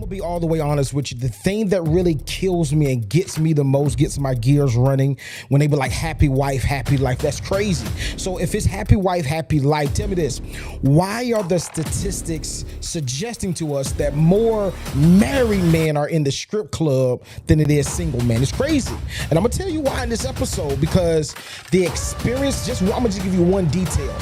gonna be all the way honest with you. The thing that really kills me and gets me the most, gets my gears running, when they be like, happy wife, happy life. That's crazy. So if it's happy wife, happy life, tell me this. Why are the statistics suggesting to us that more married men are in the strip club than it is single men? It's crazy. And I'm gonna tell you why in this episode, because the experience, I'm gonna just give you one detail.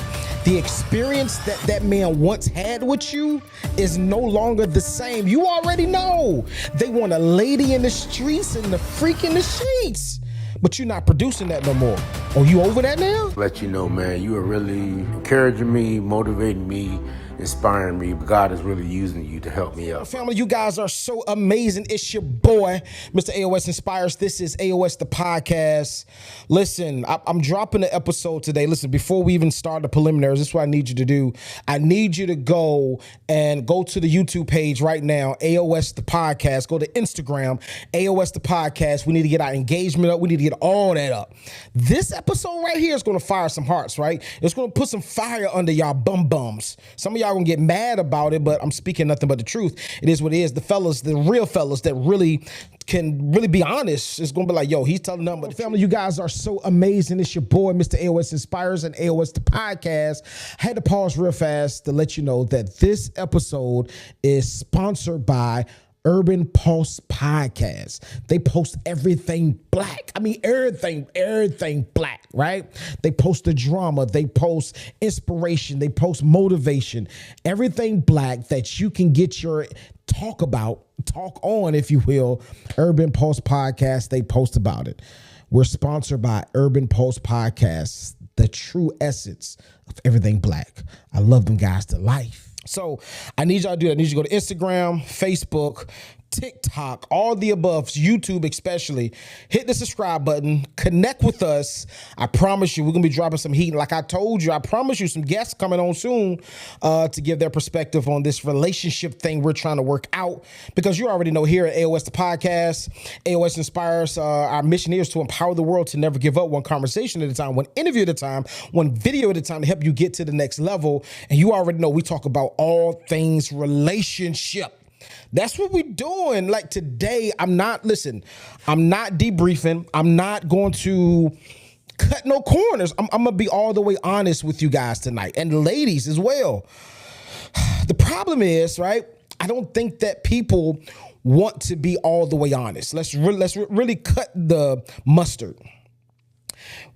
The experience that man once had with you is no longer the same. You already know. They want a lady in the streets and the freak in the sheets. But you're not producing that no more. Are you over that now? Let you know, man, you are really encouraging me, motivating me, inspiring me. God is really using you to help me out. Family, you guys are so amazing. It's your boy, Mr. AOS Inspires. This is AOS the podcast. Listen, I'm dropping the episode today. Listen, before we even start the preliminaries, this is what I need you to do. I need you to go to the YouTube page right now, AOS the podcast. Go to Instagram, AOS the podcast. We need to get our engagement up. We need to get all that up. This episode right here is going to fire some hearts, right? It's going to put some fire under y'all bums. Some of y'all gonna get mad about it, but I'm speaking nothing but the truth. It is what it is. The fellas, the real fellas that really can be honest, it's gonna be like, yo, he's telling them. But family, you guys are so amazing. It's your boy, Mr. AOS Inspires and AOS the podcast. I had to pause real fast to let you know that this episode is sponsored by Urban Pulse Podcast. They post everything black. I mean, everything black, right? They post the drama, they post inspiration, they post motivation, everything black that you can get your talk on, if you will. Urban Pulse Podcast, they post about it. We're sponsored by Urban Pulse Podcast, the true essence of everything black. I love them guys to life. So I need y'all to do that. I need you to go to Instagram, Facebook, TikTok, all the above, YouTube especially. Hit the subscribe button. Connect with us. I promise you, we're going to be dropping some heat. Like I told you, I promise you some guests coming on soon to give their perspective on this relationship thing we're trying to work out. Because you already know here at AOS the podcast, AOS Inspires, our mission here is to empower the world to never give up, one conversation at a time, one interview at a time, one video at a time, to help you get to the next level. And you already know we talk about all things relationship. That's what we're doing. Like today, I'm not debriefing. I'm not going to cut no corners. I'm going to be all the way honest with you guys tonight, and ladies as well. The problem is, right, I don't think that people want to be all the way honest. Let's really cut the mustard.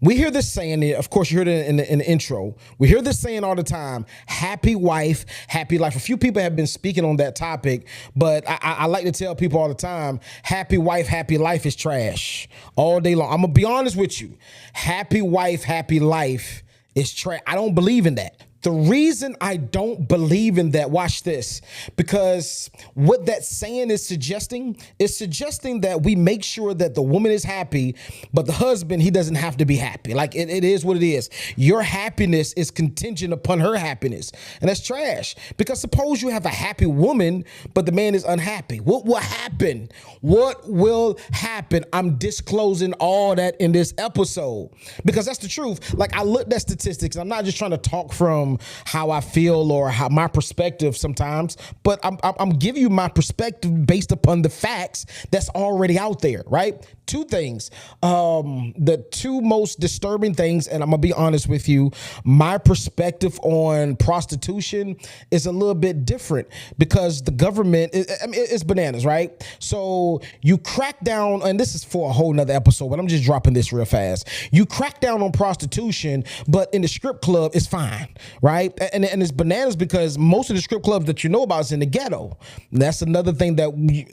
We hear this saying, of course, you heard it in the intro. We hear this saying all the time, happy wife, happy life. A few people have been speaking on that topic, but I like to tell people all the time, happy wife, happy life is trash all day long. I'm going to be honest with you. Happy wife, happy life is trash. I don't believe in that. The reason I don't believe in that, watch this, because what that saying is suggesting that we make sure that the woman is happy, but the husband, he doesn't have to be happy. Like it is what it is. Your happiness is contingent upon her happiness. And that's trash. Because suppose you have a happy woman, but the man is unhappy. What will happen? What will happen? I'm disclosing all that in this episode because that's the truth. Like I looked at statistics. I'm not just trying to talk from how I feel or how my perspective sometimes, but I'm giving you my perspective based upon the facts that's already out there, right? Two things. The two most disturbing things, and I'm gonna be honest with you, my perspective on prostitution is a little bit different because the government, it's bananas, right? So you crack down, and this is for a whole nother episode, but I'm just dropping this real fast. You crack down on prostitution, but in the strip club, it's fine, right? And it's bananas because most of the strip clubs that you know about is in the ghetto. And that's another thing that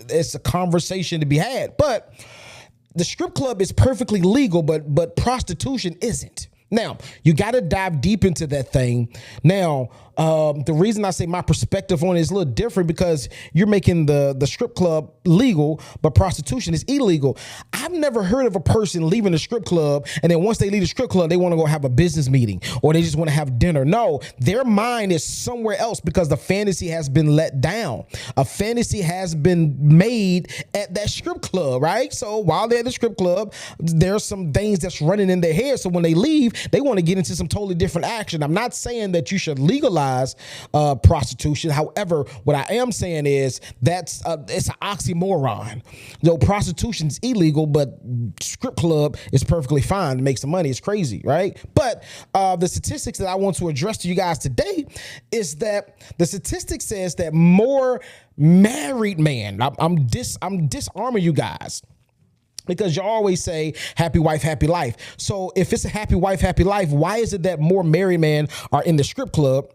it's a conversation to be had. But the strip club is perfectly legal, but prostitution isn't. Now, you got to dive deep into that thing. Now, the reason I say my perspective on it is a little different because you're making the strip club legal, but prostitution is illegal. I've never heard of a person leaving the strip club and then once they leave the strip club, they want to go have a business meeting or they just want to have dinner. No, their mind is somewhere else because the fantasy has been let down. A fantasy has been made at that strip club, right? So while they're at the strip club, there's some things that's running in their head. So when they leave, they want to get into some totally different action. I'm not saying that you should legalize legalize prostitution. However, what I am saying is that's it's an oxymoron. Prostitution's illegal, but strip club is perfectly fine to make some money. It's crazy, right? But the statistics that I want to address to you guys today is that the statistic says that more married men. I'm disarming you guys, because you always say happy wife, happy life. So if it's a happy wife, happy life, why is it that more married men are in the strip club?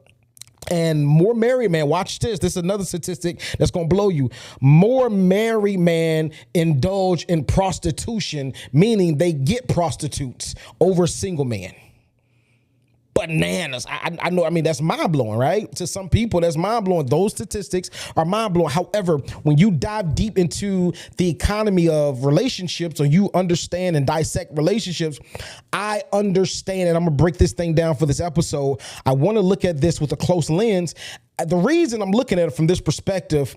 And more married men, watch this. This is another statistic that's going to blow you. More married men indulge in prostitution, meaning they get prostitutes, over single men. Bananas. I know. I mean, that's mind blowing, right? To some people, that's mind blowing. Those statistics are mind blowing. However, when you dive deep into the economy of relationships, or you understand and dissect relationships, I understand, and I'm gonna break this thing down for this episode. I want to look at this with a close lens. The reason I'm looking at it from this perspective,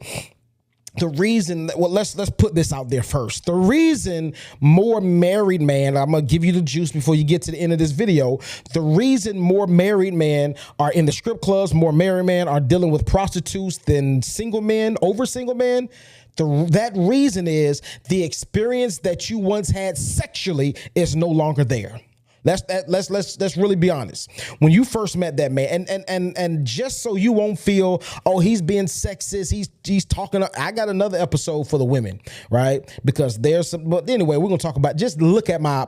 let's put this out there first. The reason more married men, I'm going to give you the juice before you get to the end of this video. The reason more married men are in the strip clubs, more married men are dealing with prostitutes than single men, over single men. That reason is the experience that you once had sexually is no longer there. Let's really be honest. When you first met that man, and just so you won't feel, oh, he's being sexist, he's talking. I got another episode for the women, right? Because there's some. But anyway, we're gonna talk about. Just look at my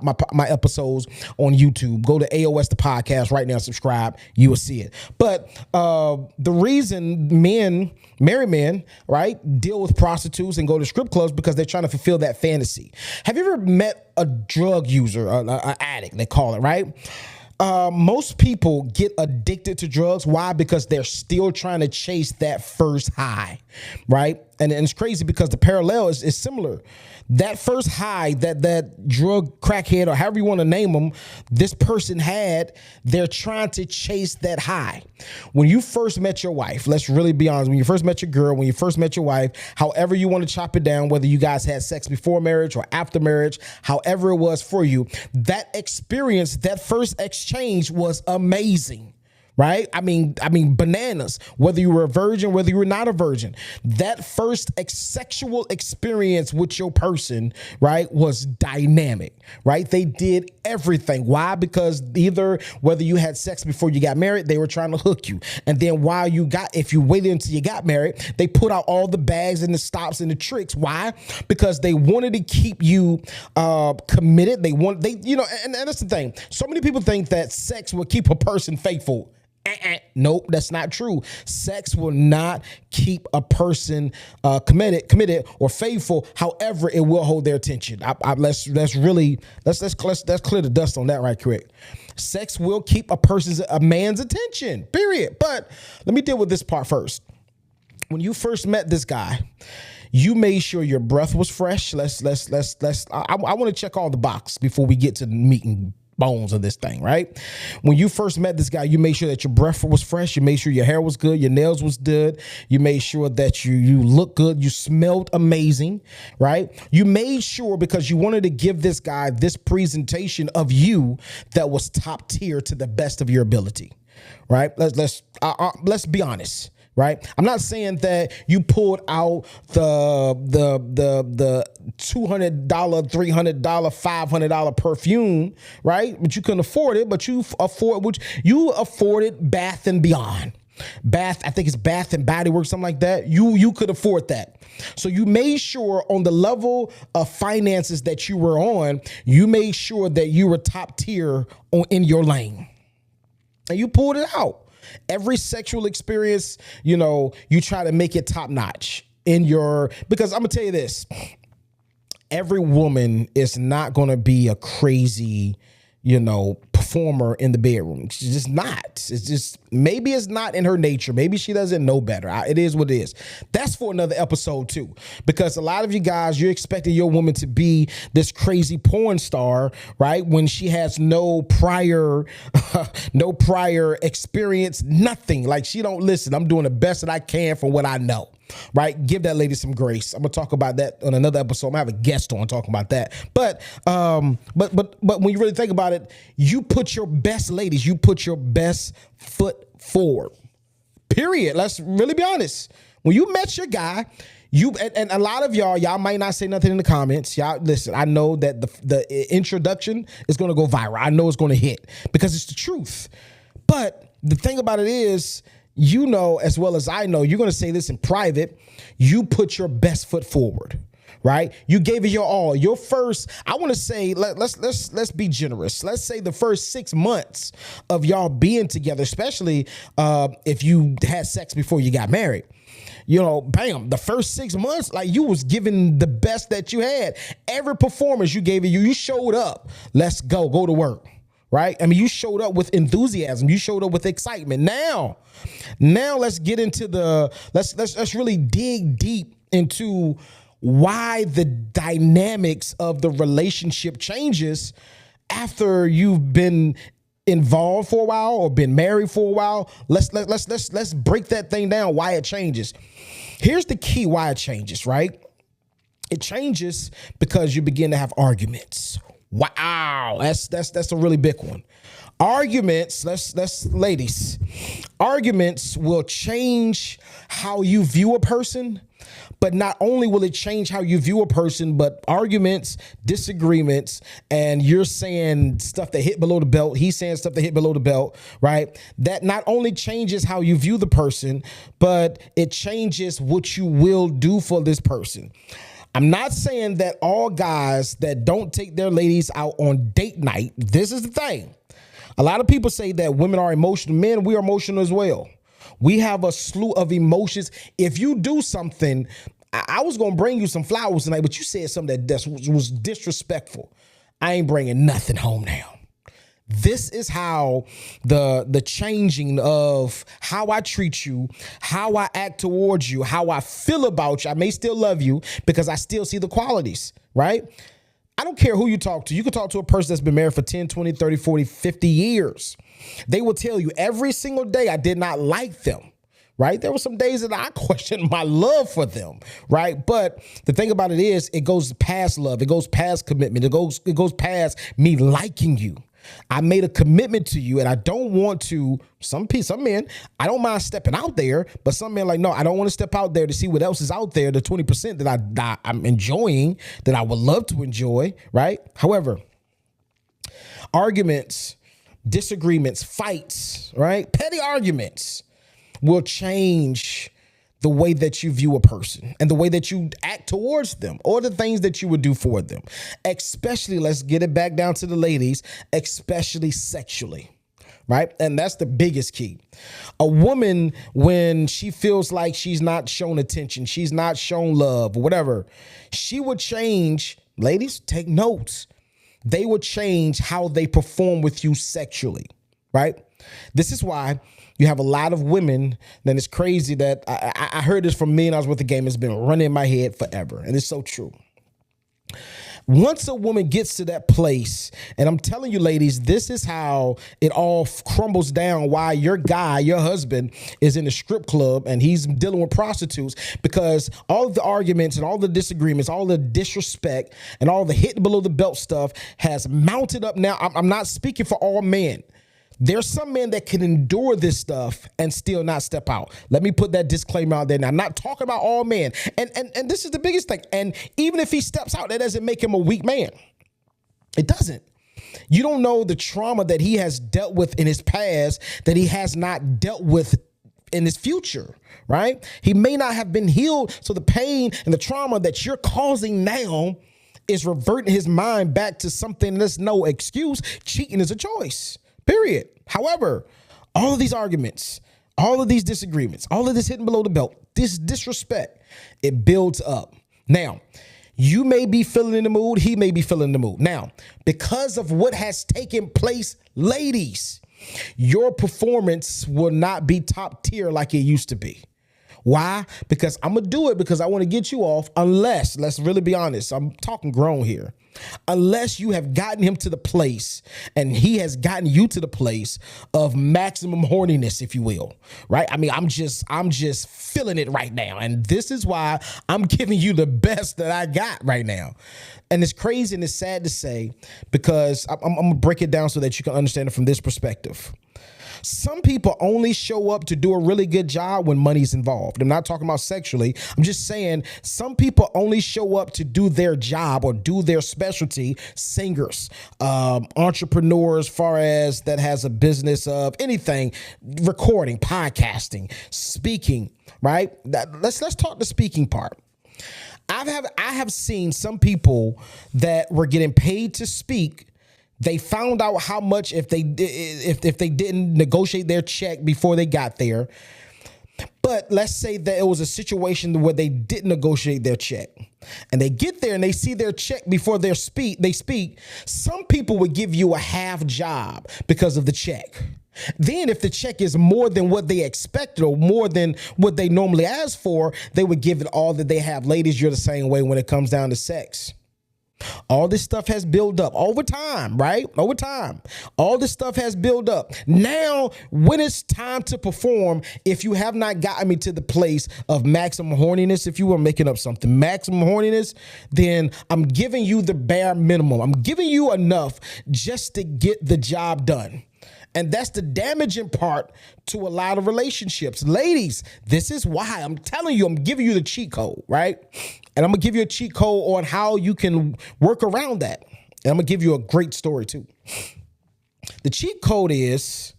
episodes on YouTube. Go to AOS the podcast right now. Subscribe. You will see it. But the reason married men, right, deal with prostitutes and go to strip clubs because they're trying to fulfill that fantasy. Have you ever met a drug user, an addict, they call it, right? Most people get addicted to drugs. Why? Because they're still trying to chase that first high, right? And it's crazy because the parallel is similar. That first high that drug crackhead, or however you want to name them, this person had, they're trying to chase that high. When you first met your wife, let's really be honest, when you first met your girl, when you first met your wife, however you want to chop it down, whether you guys had sex before marriage or after marriage, however it was for you, that experience, that first exchange was amazing. Right? I mean, bananas, whether you were a virgin, whether you were not a virgin, that first sexual experience with your person, right, was dynamic, right? They did everything. Why? Because either whether you had sex before you got married, they were trying to hook you. And then if you waited until you got married, they put out all the bags and the stops and the tricks. Why? Because they wanted to keep you committed. And that's the thing. So many people think that sex will keep a person faithful. Nope, that's not true. Sex will not keep a person committed or faithful. However, it will hold their attention. Let's clear the dust on that right quick. Sex will keep a man's attention. Period. But let me deal with this part first. When you first met this guy, you made sure your breath was fresh. I want to check all the boxes before we get to the meat and bones of this thing, right? When you first met this guy, you made sure that your breath was fresh. You made sure your hair was good. Your nails was good. You made sure that you looked good. You smelled amazing, right? You made sure because you wanted to give this guy this presentation of you that was top tier to the best of your ability, right? Let's be honest. Right. I'm not saying that you pulled out the $200, $300, $500 perfume, right? But you couldn't afford it. But you afforded Bath and Beyond. I think it's Bath and Body Works, something like that. You could afford that. So you made sure on the level of finances that you were on, you made sure that you were top tier in your lane, and you pulled it out. Every sexual experience, you try to make it top notch because I'm gonna tell you this, every woman is not gonna be a crazy, performer in the bedroom. She's just not. It's just, maybe it's not in her nature. Maybe she doesn't know better. It is what it is. That's for another episode too, because a lot of you guys, you're expecting your woman to be this crazy porn star, right? When she has no prior experience, nothing. Like, she don't listen. I'm doing the best that I can for what I know. Right? Give that lady some grace. I'm gonna talk about that on another episode. I'm gonna have a guest on talking about that. But when you really think about it, you put your best foot forward. Period. Let's really be honest. When you met your guy, and a lot of y'all might not say nothing in the comments. Y'all listen, I know that the introduction is going to go viral. I know it's going to hit because it's the truth. But the thing about it is, you know as well as I know, you're going to say this in private. You put your best foot forward, right? You gave it your all. Your first, I want to say, let's be generous. Let's say the first 6 months of y'all being together, especially if you had sex before you got married. You know, bam, the first 6 months, like you was giving the best that you had. Every performance you gave it, you showed up. Let's go to work. Right? I mean, you showed up with enthusiasm. You showed up with excitement. Now let's get into let's really dig deep into why the dynamics of the relationship changes after you've been involved for a while or been married for a while. Let's break that thing down, why it changes. Here's the key why it changes, right? It changes because you begin to have arguments. Wow, that's a really big one. Arguments, ladies, arguments will change how you view a person, but not only will it change how you view a person, but arguments, disagreements, and you're saying stuff that hit below the belt, he's saying stuff that hit below the belt, right? That not only changes how you view the person, but it changes what you will do for this person. I'm not saying that all guys that don't take their ladies out on date night, this is the thing. A lot of people say that women are emotional. Men, we are emotional as well. We have a slew of emotions. If you do something, I was going to bring you some flowers tonight, but you said something that was disrespectful. I ain't bringing nothing home now. This is how the changing of how I treat you, how I act towards you, how I feel about you. I may still love you because I still see the qualities, right? I don't care who you talk to. You can talk to a person that's been married for 10, 20, 30, 40, 50 years. They will tell you every single day I did not like them, right? There were some days that I questioned my love for them, right? But the thing about it is it goes past love. It goes past commitment. It goes past me liking you. I made a commitment to you and I don't want to, some men, I don't mind stepping out there, but some men like, no, I don't want to step out there to see what else is out there, the 20% that I'm enjoying, that I would love to enjoy, right? However, arguments, disagreements, fights, right? Petty arguments will change the way that you view a person and the way that you act towards them or the things that you would do for them, especially, let's get it back down to the ladies, especially sexually, right? And that's the biggest key. A woman, when she feels like she's not shown attention, she's not shown love, or whatever, she would change, ladies, take notes. They would change how they perform with you sexually, right? This is why you have a lot of women, then it's crazy that I heard this from me and I was with the game. It's been running in my head forever. And it's so true. Once a woman gets to that place, and I'm telling you, ladies, this is how it all crumbles down, why your guy, your husband, is in a strip club and he's dealing with prostitutes, because all of the arguments and all the disagreements, all the disrespect and all the hitting below the belt stuff has mounted up. Now, I'm not speaking for all men. There's some men that can endure this stuff and still not step out. Let me put that disclaimer out there. Now, I'm not talking about all men. And this is the biggest thing. And even if he steps out, that doesn't make him a weak man. It doesn't. You don't know the trauma that he has dealt with in his past that he has not dealt with in his future, right? He may not have been healed. So the pain and the trauma that you're causing now is reverting his mind back to something that's no excuse. Cheating is a choice. Period. However, all of these arguments, all of these disagreements, all of this hitting below the belt, this disrespect, it builds up. Now, you may be feeling in the mood. He may be feeling in the mood. Now, because of what has taken place, ladies, your performance will not be top tier like it used to be. Why? Because I'm going to do it because I want to get you off, unless, let's really be honest, I'm talking grown here, unless you have gotten him to the place and he has gotten you to the place of maximum horniness, if you will, right? I mean, I'm just feeling it right now. And this is why I'm giving you the best that I got right now. And it's crazy and it's sad to say, because I'm going to break it down so that you can understand it from this perspective. Some people only show up to do a really good job when money's involved. I'm not talking about sexually. I'm just saying some people only show up to do their job or do their specialty. Singers, entrepreneurs, far as that has a business of anything, recording, podcasting, speaking, right? Let's talk the speaking part. I have seen some people that were getting paid to speak. They found out how much if they didn't negotiate their check before they got there. But let's say that it was a situation where they didn't negotiate their check, and they get there and they see their check before they speak. Some people would give you a half job because of the check. Then if the check is more than what they expected or more than what they normally ask for, they would give it all that they have. Ladies, you're the same way when it comes down to sex. All this stuff has built up over time, right? Over time. All this stuff has built up. Now, when it's time to perform, if you have not gotten me to the place of maximum horniness, if you were making up something, maximum horniness, then I'm giving you the bare minimum. I'm giving you enough just to get the job done. And that's the damaging part to a lot of relationships. Ladies, this is why I'm telling you, I'm giving you the cheat code, right? And I'm going to give you a cheat code on how you can work around that. And I'm going to give you a great story too. The cheat code is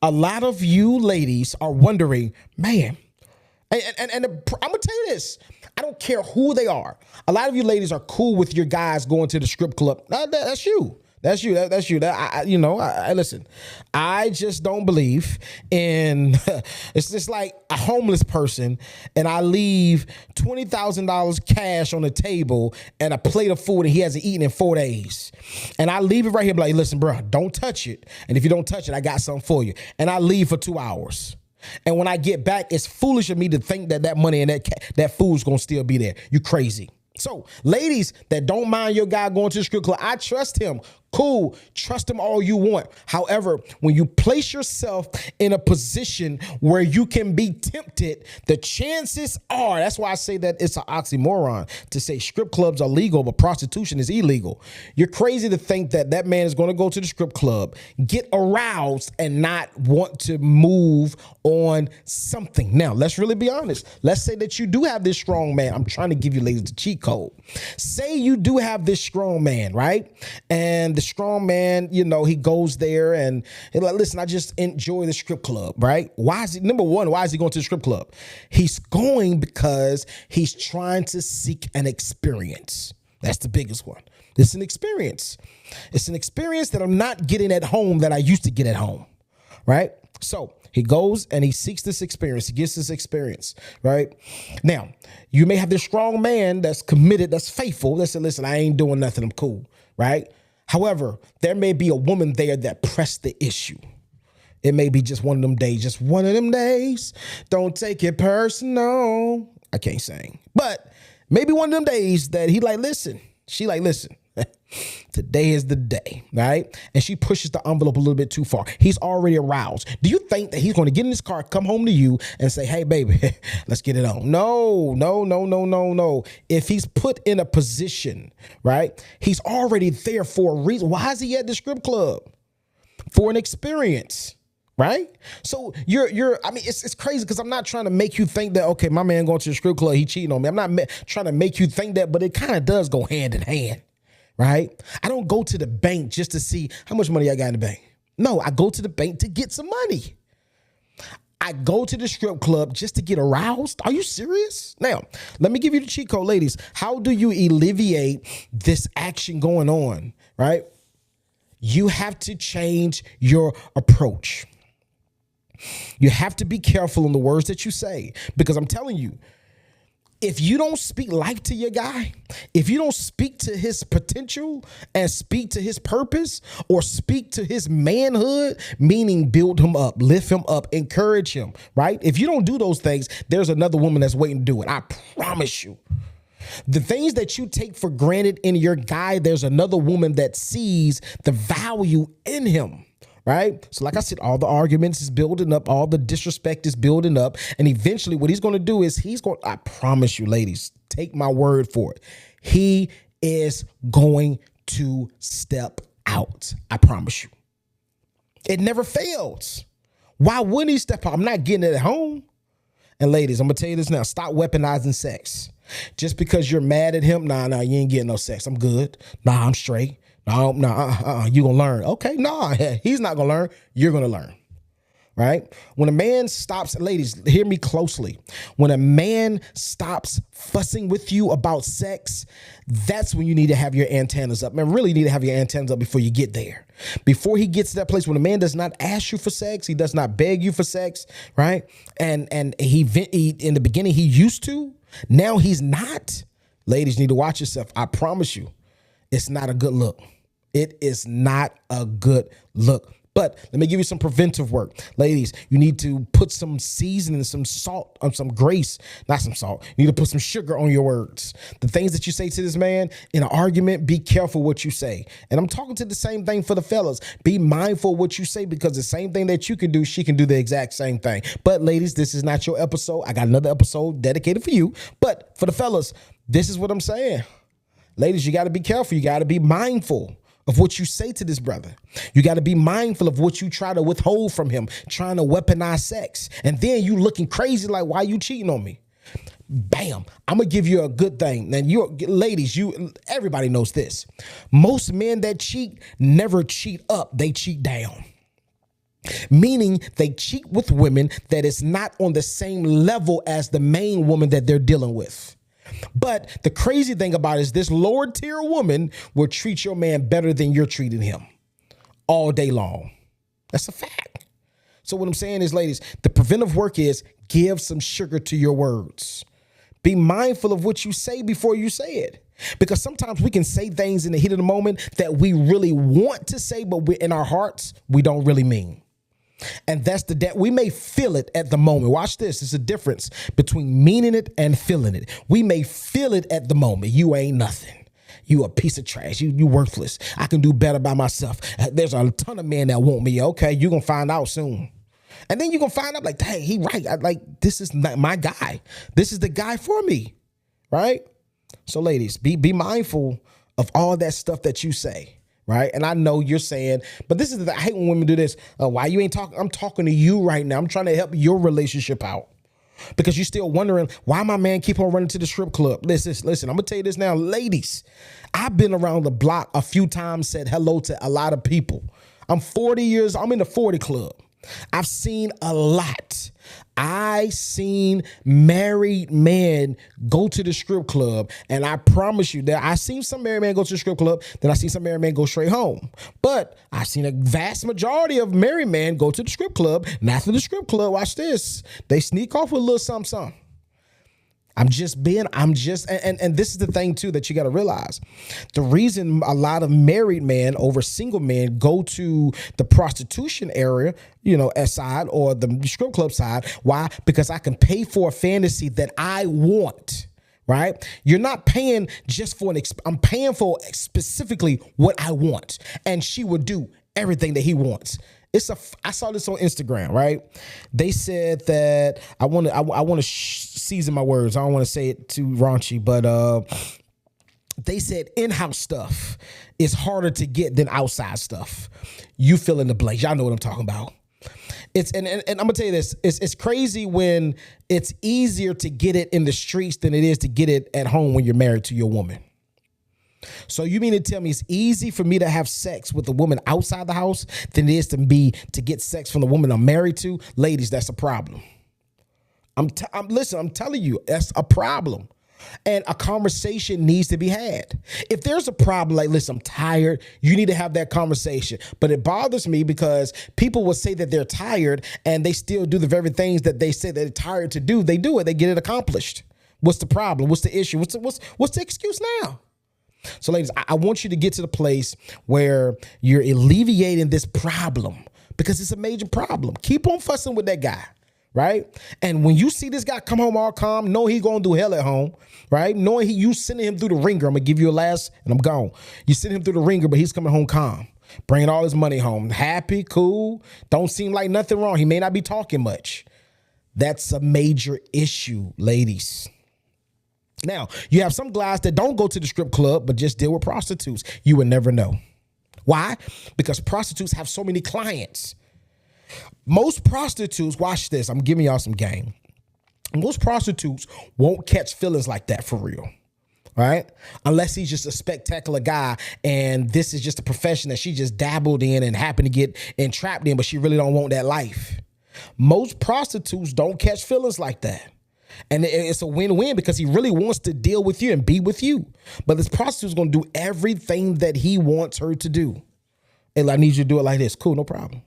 a lot of you ladies are wondering, man, and I'm going to tell you this. I don't care who they are. A lot of you ladies are cool with your guys going to the strip club. That's you. That's you. That's you. Listen, I just don't believe in, it's just like a homeless person and I leave $20,000 cash on the table and a plate of food and he hasn't eaten in 4 days. And I leave it right here, like, listen, bro, don't touch it. And if you don't touch it, I got something for you. And I leave for 2 hours. And when I get back, it's foolish of me to think that money and that food's going to still be there. You crazy. So ladies that don't mind your guy going to the strip club, I trust him. Cool. Trust him all you want. However, when you place yourself in a position where you can be tempted, the chances are, that's why I say that it's an oxymoron to say strip clubs are legal, but prostitution is illegal. You're crazy to think that man is going to go to the strip club, get aroused and not want to move on something. Now, let's really be honest. Let's say that you do have this strong man. I'm trying to give you ladies the cheat code. Say you do have this strong man, right? And the strong man, he goes there and he's like, listen, I just enjoy the strip club, right? Why is he, number one, why is he going to the strip club? He's going because he's trying to seek an experience. That's the biggest one. It's an experience. It's an experience that I'm not getting at home that I used to get at home, right? So he goes and he seeks this experience. He gets this experience, right? Now, you may have this strong man that's committed, that's faithful. That said, listen, I ain't doing nothing. I'm cool, right? However, there may be a woman there that pressed the issue. It may be just one of them days, just one of them days. Don't take it personal. I can't sing, but maybe one of them days that he like, listen, she like, listen, today is the day, right? And she pushes the envelope a little bit too far. He's already aroused. Do you think that he's going to get in his car, come home to you and say, hey, baby, let's get it on? No. If he's put in a position, right, he's already there for a reason. Why is he at the strip club? For an experience. Right? So it's crazy because I'm not trying to make you think that, okay, my man going to the strip club, he cheating on me. I'm not trying to make you think that, but it kind of does go hand in hand. Right? I don't go to the bank just to see how much money I got in the bank. No, I go to the bank to get some money. I go to the strip club just to get aroused. Are you serious? Now, let me give you the cheat code, ladies. How do you alleviate this action going on? Right? You have to change your approach. You have to be careful in the words that you say, because I'm telling you, if you don't speak life to your guy, if you don't speak to his potential and speak to his purpose or speak to his manhood, meaning build him up, lift him up, encourage him, right? If you don't do those things, there's another woman that's waiting to do it. I promise you. The things that you take for granted in your guy, there's another woman that sees the value in him. Right? So like I said, all the arguments is building up, all the disrespect is building up. And eventually what he's going to do is I promise you, ladies, take my word for it. He is going to step out. I promise you. It never fails. Why wouldn't he step out? I'm not getting it at home. And ladies, I'm gonna tell you this now. Stop weaponizing sex. Just because you're mad at him, nah, you ain't getting no sex. I'm good. Nah, I'm straight. You gonna learn. Okay, nah, he's not gonna learn. You're gonna learn. Right? When a man stops, ladies, hear me closely. When a man stops fussing with you about sex, that's when you need to have your antennas up. Man, really need to have your antennas up before you get there. Before he gets to that place when a man does not ask you for sex, he does not beg you for sex, right? And he in the beginning he used to, now he's not. Ladies, you need to watch yourself. I promise you, it's not a good look. It is not a good look. But let me give you some preventive work. Ladies, you need to put some seasoning, some salt, some grace, not some salt. You need to put some sugar on your words. The things that you say to this man in an argument, be careful what you say. And I'm talking to the same thing for the fellas. Be mindful of what you say, because the same thing that you can do, she can do the exact same thing. But ladies, this is not your episode. I got another episode dedicated for you. But for the fellas, this is what I'm saying. Ladies, you got to be careful. You got to be mindful of what you say to this brother. You got to be mindful of what you try to withhold from him, trying to weaponize sex. And then you looking crazy like, why you cheating on me? Bam. I'm going to give you a good thing. And ladies, everybody knows this. Most men that cheat never cheat up. They cheat down. Meaning they cheat with women that is not on the same level as the main woman that they're dealing with. But the crazy thing about it is this lower tier woman will treat your man better than you're treating him all day long. That's a fact. So what I'm saying is, ladies, the preventive work is give some sugar to your words. Be mindful of what you say before you say it. Because sometimes we can say things in the heat of the moment that we really want to say, but in our hearts, we don't really mean. And that's we may feel it at the moment. Watch this. It's a difference between meaning it and feeling it. We may feel it at the moment. You ain't nothing. You a piece of trash. You worthless. I can do better by myself. There's a ton of men that want me. Okay, you're going to find out soon. And then you're going to find out like, hey, he right. This is not my guy. This is the guy for me. Right? So ladies, be mindful of all that stuff that you say. Right. And I know you're saying, but this is I hate when women do this. Why you ain't talking? I'm talking to you right now. I'm trying to help your relationship out, because you're still wondering why my man keep on running to the strip club. Listen, I'm going to tell you this now, ladies. I've been around the block a few times, said hello to a lot of people. I'm in the 40 club. I've seen a lot. I seen married men go to the strip club, and I promise you that I seen some married men go to the strip club, then I seen some married men go straight home. But I've seen a vast majority of married men go to the strip club, and after the strip club, watch this, they sneak off with a little something. And this is the thing too that you got to realize. The reason a lot of married men over single men go to the prostitution area, side or the strip club side. Why? Because I can pay for a fantasy that I want. Right? You're not paying just for I'm paying for specifically what I want, and she would do everything that he wants. I saw this on Instagram, right? They said that I want to season my words. I don't want to say it too raunchy, but they said in-house stuff is harder to get than outside stuff. You fill in the blank. Y'all know what I'm talking about. And I'm gonna tell you this. It's crazy when it's easier to get it in the streets than it is to get it at home when you're married to your woman. So you mean to tell me it's easy for me to have sex with a woman outside the house than it is to get sex from the woman I'm married to? Ladies, that's a problem. I'm telling you, that's a problem. And a conversation needs to be had. If there's a problem, like, listen, I'm tired, you need to have that conversation. But it bothers me because people will say that they're tired and they still do the very things that they say they're tired to do. They do it. They get it accomplished. What's the problem? What's the issue? What's the excuse now? So ladies, I want you to get to the place where you're alleviating this problem, because it's a major problem. Keep on fussing with that guy, right? And when you see this guy come home all calm, know he gonna do hell at home, right? Knowing you sending him through the ringer. I'm gonna give you a last and I'm gone. You send him through the ringer, but he's coming home calm, bringing all his money home, happy, cool, don't seem like nothing wrong. He may not be talking much. That's a major issue, ladies. Now, you have some guys that don't go to the strip club, but just deal with prostitutes. You would never know. Why? Because prostitutes have so many clients. Most prostitutes, watch this, I'm giving y'all some game. Most prostitutes won't catch feelings like that for real. Right? Unless he's just a spectacular guy and this is just a profession that she just dabbled in and happened to get entrapped in, but she really don't want that life. Most prostitutes don't catch feelings like that. And it's a win-win because he really wants to deal with you and be with you. But this prostitute's going to do everything that he wants her to do. And I need you to do it like this. Cool, no problem.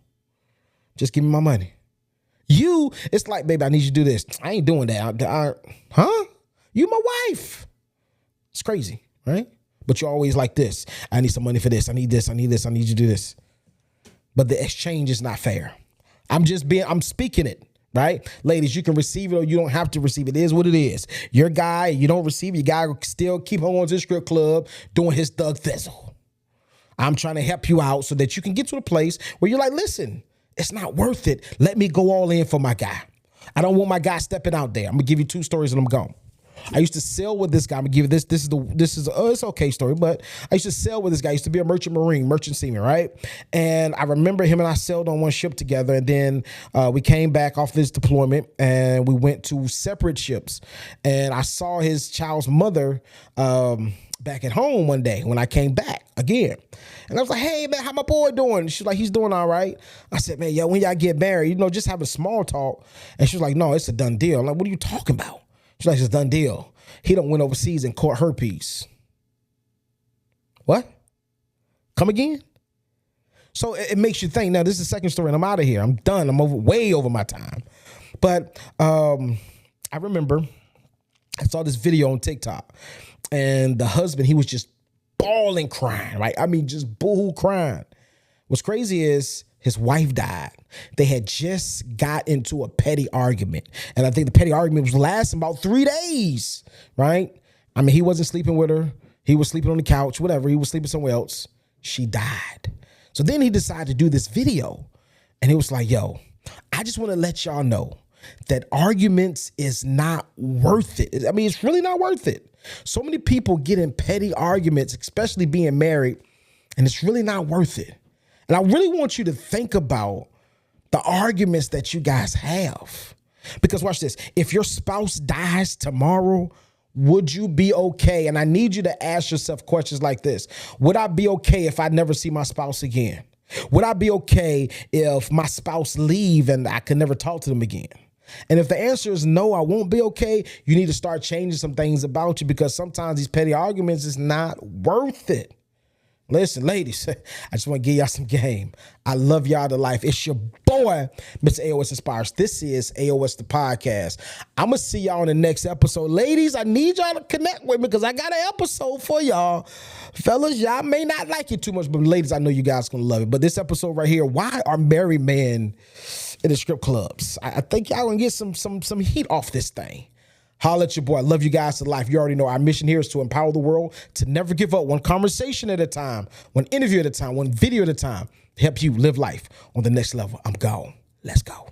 Just give me my money. It's like, baby, I need you to do this. I ain't doing that. Huh? You my wife. It's crazy, right? But you're always like this. I need some money for this. I need this. I need this. I need you to do this. But the exchange is not fair. I'm speaking it, right? Ladies, you can receive it or you don't have to receive it. It is what it is. Your guy, you don't receive it. Your guy will still keep on to the strip club doing his thug thizzle. I'm trying to help you out so that you can get to a place where you're like, listen, it's not worth it. Let me go all in for my guy. I don't want my guy stepping out there. I'm going to give you 2 stories and I'm gone. I used to sail with this guy. I'm gonna give you this. It's okay story, but I used to sail with this guy. I used to be a merchant seaman, right? And I remember him and I sailed on one ship together, and then we came back off this deployment and we went to separate ships. And I saw his child's mother back at home one day when I came back again. And I was like, hey man, how my boy doing? She's like, he's doing all right. I said, man, yo, when y'all get married, just having small talk. And she was like, no, it's a done deal. I'm like, what are you talking about? She's like, it's a done deal. He done went overseas and caught herpes. What? Come again? So it makes you think. Now, this is the second story, and I'm out of here. I'm done. I'm way over my time. But I remember I saw this video on TikTok, and the husband, he was just bawling, crying, right? I mean, just boo-hoo crying. What's crazy is his wife died. They had just got into a petty argument. And I think the petty argument was lasting about 3 days, right? I mean, he wasn't sleeping with her. He was sleeping on the couch, whatever. He was sleeping somewhere else. She died. So then he decided to do this video. And it was like, yo, I just want to let y'all know that arguments is not worth it. I mean, it's really not worth it. So many people get in petty arguments, especially being married, and it's really not worth it. And I really want you to think about the arguments that you guys have. Because watch this. If your spouse dies tomorrow, would you be okay? And I need you to ask yourself questions like this. Would I be okay if I never see my spouse again? Would I be okay if my spouse leave and I could never talk to them again? And if the answer is no, I won't be okay, you need to start changing some things about you, because sometimes these petty arguments is not worth it. Listen, ladies, I just want to give y'all some game. I love y'all to life. It's your boy, Mr. AOS Inspires. This is AOS the podcast. I'm going to see y'all in the next episode. Ladies, I need y'all to connect with me because I got an episode for y'all. Fellas, y'all may not like it too much, but ladies, I know you guys going to love it. But this episode right here, why are married men in the strip clubs? I think y'all going to get some heat off this thing. Holla at your boy. I love you guys to life. You already know our mission here is to empower the world to never give up, one conversation at a time, one interview at a time, one video at a time, to help you live life on the next level. I'm gone. Let's go.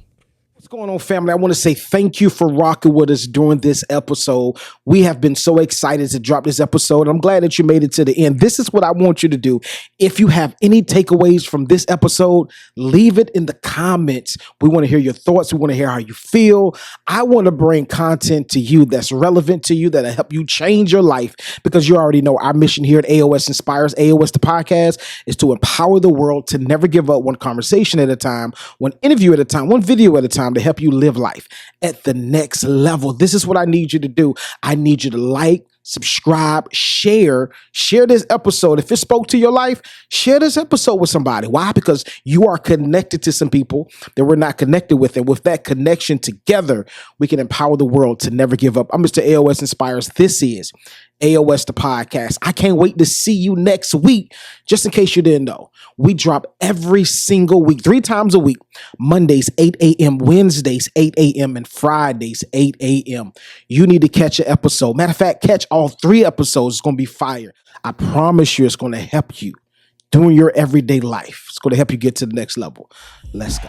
What's going on, family? I want to say thank you for rocking with us during this episode. We have been so excited to drop this episode. I'm glad that you made it to the end. This is what I want you to do. If you have any takeaways from this episode, leave it in the comments. We want to hear your thoughts. We want to hear how you feel. I want to bring content to you that's relevant to you, that'll help you change your life, because you already know our mission here at AOS Inspires, AOS the podcast, is to empower the world to never give up, one conversation at a time, one interview at a time, one video at a time, to help you live life at the next level. This is what I need you to do. I need you to like, subscribe, share this episode. If it spoke to your life, share this episode with somebody. Why? Because you are connected to some people that we're not connected with. And with that connection together, we can empower the world to never give up. I'm Mr. AOS Inspires. This is AOS the podcast. I can't wait to see you next week. Just in case you didn't know, we drop every single week, 3 times a week. Mondays, 8 a.m., Wednesdays, 8 a.m., and Fridays, 8 a.m. You need to catch an episode. Matter of fact, catch all 3 episodes. It's going to be fire. I promise you it's going to help you doing your everyday life. It's going to help you get to the next level. Let's go.